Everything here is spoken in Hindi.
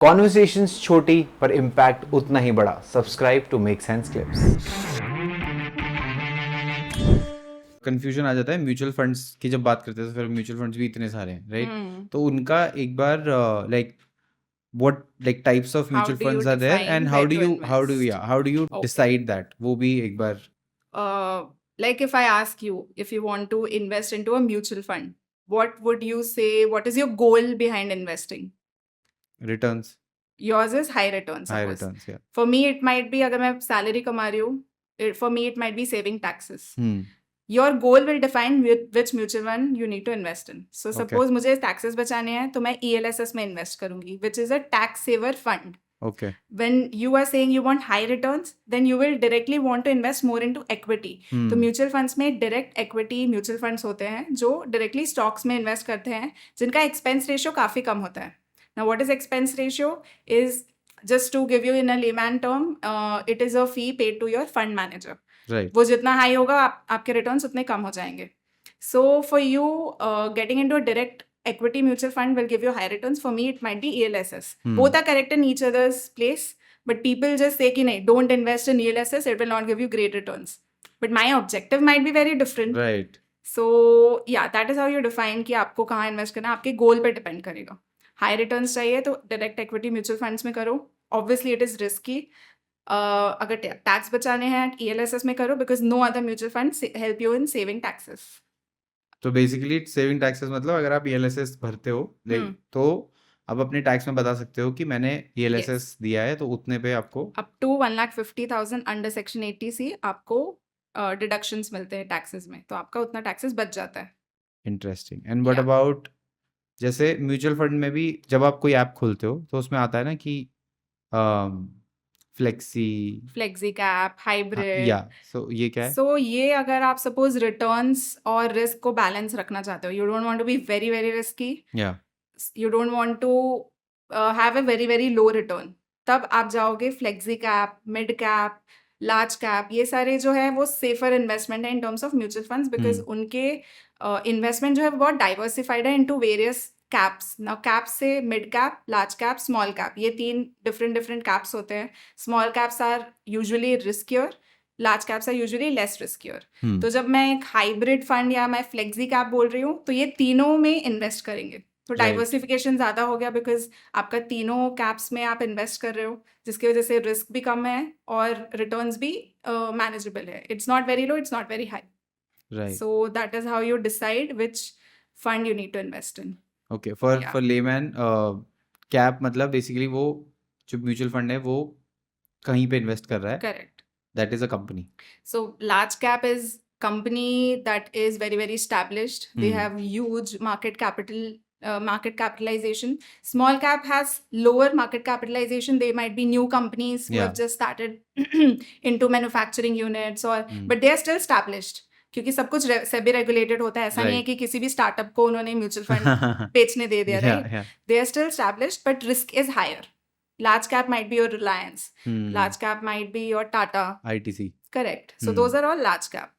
कॉन्वर्सेशंस छोटी पर इम्पैक्ट उतना ही बड़ा. Subscribe to make sense clips. Confusion आ जाता है म्यूचुअल फंड्स की जब बात करते हैं तो फिर म्यूचुअल फंड्स भी इतने सारे हैं राइट. Hmm. तो उनका एक बार like what like types of How mutual do you funds are there define and where to invest? how do you Okay. decide that वो भी एक बार Like if I ask you if you want to invest into a mutual fund, what would you say? What is your goal behind investing? returns Yours is high return, high suppose. returns yeah. For me, it might be अगर मैं salary कमा रही हूँ, for me it might be saving taxes. Your goal will define which mutual fund you need to invest in. So suppose मुझे taxes बचाने हैं तो मैं ELSS में invest करूँगी, which is a tax saver fund. Okay. When you are saying you want high returns, then you will directly want to invest more into equity. तो mutual funds में direct equity mutual funds होते हैं जो directly stocks में invest करते हैं जिनका expense ratio काफ़ी कम होता है. Now what is expense ratio? Is just to give you in a layman term, it is a fee paid to your fund manager. Right. वो जितना हाई होगा आपके रिटर्न्स उतने कम हो जाएंगे. So for you getting into a direct equity mutual fund will give you high returns. For me, it might be ELSS. Both are correct in each other's place, but people just say कि नहीं, don't invest in ELSS, it will not give you great returns. But my objective might be very different. Right. So yeah, that is how you define कि आपको कहाँ इन्वेस्ट करना है, आपके गोल पे डिपेंड करेगा. हाई रिटर्न्स चाहिए तो डायरेक्ट इक्विटी म्यूचुअल फंड्स में करो. Obviously it is risky. अगर टैक्स बचाने हैं ELSS में करो because no other mutual funds help you in saving taxes. तो बेसिकली सेविंग टैक्सेस मतलब अगर आप ELSS भरते हो तो आप अपने टैक्स में बता सकते हो कि मैंने ELSS दिया है तो उतने पे आपको up to 1,50,000 under section 80C आपको डिडक्शंस मिलते हैं टैक्सेस में, तो आपका उतना टैक्सेस बच जाता है. इंटरेस्टिंग. एंड व्हाट अबाउट जैसे म्यूचुअल फंड में भी जब आप कोई ऐप खोलते हो तो उसमें आता है ना कि फ्लेक्सी कैप हाइब्रिड. या सो ये क्या है? सो ये अगर आप सपोज रिटर्न्स और रिस्क को बैलेंस रखना चाहते हो, you don't want to be very very risky, या you don't want to have a very very low return, तब आप जाओगे flexi cap, mid cap, large cap. ये सारे जो है वो सेफर इन्वेस्टमेंट है in terms of mutual funds because उनके इन्वेस्टमेंट जो है बहुत डाइवर्सिफाइड है into various caps. Now caps से mid cap, large cap, small cap, ये 3 डिफरेंट कैप्स होते हैं. Small caps are usually riskier, large caps are usually less riskier. तो जब मैं एक हाइब्रिड फंड या मैं फ्लेक्सी कैप बोल रही हूँ तो ये तीनों में इन्वेस्ट करेंगे. तो डाइवर्सिफिकेशन ज़्यादा हो गया बिकॉज आपका तीनों कैप्स में आप इन्वेस्ट कर रहे हो, जिसकी वजह से रिस्क भी कम है और रिटर्न्स भी मैनेजेबल है. It's not very low, it's not very high. Right. So that is how you decide which fund you need to invest in. Okay. For layman cap मतलब बेसिकली वो जो म्यूचुअल फंड है वो कहीं पे इन्वेस्ट कर रहा है. Correct. That is a company. So large cap is company that is very very established. They have huge market capitalization. Small cap has lower market capitalization. They might be new companies who have just started into manufacturing units or but they are still established. क्योंकि सब कुछ सेबी रेगुलेटेड होता है. ऐसा नहीं है कि किसी भी स्टार्टअप को उन्होंने म्यूचुअल फंड बेचने दे दिया. Right. They are still established but risk is higher. Large cap might be your Reliance. Large cap might be your Tata. ITC. Correct. So those are all large cap.